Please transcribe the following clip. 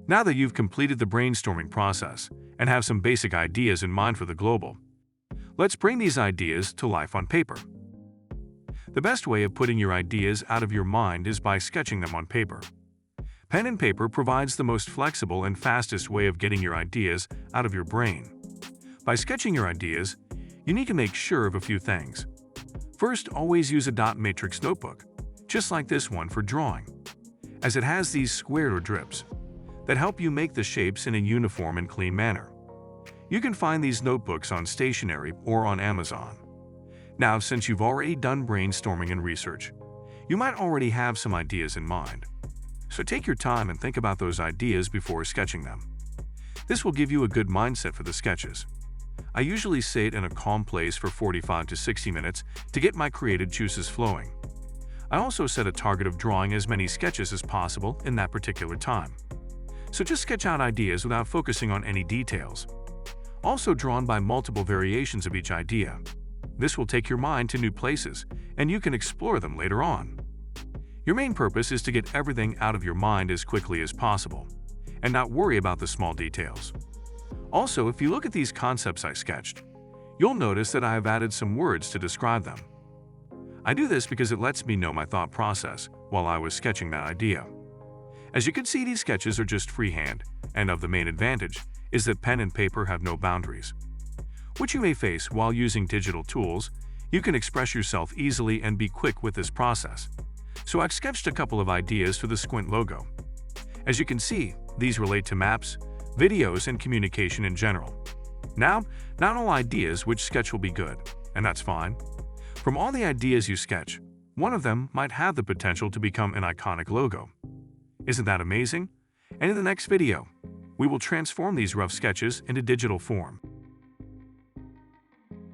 Now that you've completed the brainstorming process and have some basic ideas in mind for the global, let's bring these ideas to life on paper. The best way of putting your ideas out of your mind is by sketching them on paper. Pen and paper provides the most flexible and fastest way of getting your ideas out of your brain. By sketching your ideas, you need to make sure of a few things. First, always use a dot matrix notebook, just like this one for drawing, as it has these squared or drips that help you make the shapes in a uniform and clean manner. You can find these notebooks on stationery or on Amazon. Now, since you've already done brainstorming and research, you might already have some ideas in mind. So take your time and think about those ideas before sketching them. This will give you a good mindset for the sketches. I usually sit in a calm place for 45 to 60 minutes to get my creative juices flowing. I also set a target of drawing as many sketches as possible in that particular time. So just sketch out ideas without focusing on any details. Also drawn by multiple variations of each idea. This will take your mind to new places, and you can explore them later on. Your main purpose is to get everything out of your mind as quickly as possible, and not worry about the small details. Also, if you look at these concepts I sketched, you'll notice that I have added some words to describe them. I do this because it lets me know my thought process while I was sketching that idea. As you can see, these sketches are just freehand, and of the main advantage is that pen and paper have no boundaries. Which you may face while using digital tools, you can express yourself easily and be quick with this process. So I've sketched a couple of ideas for the Squint logo. As you can see, these relate to maps, videos, and communication in general. Now, not all ideas which sketch will be good, and that's fine. From all the ideas you sketch, one of them might have the potential to become an iconic logo. Isn't that amazing? And in the next video, we will transform these rough sketches into digital form.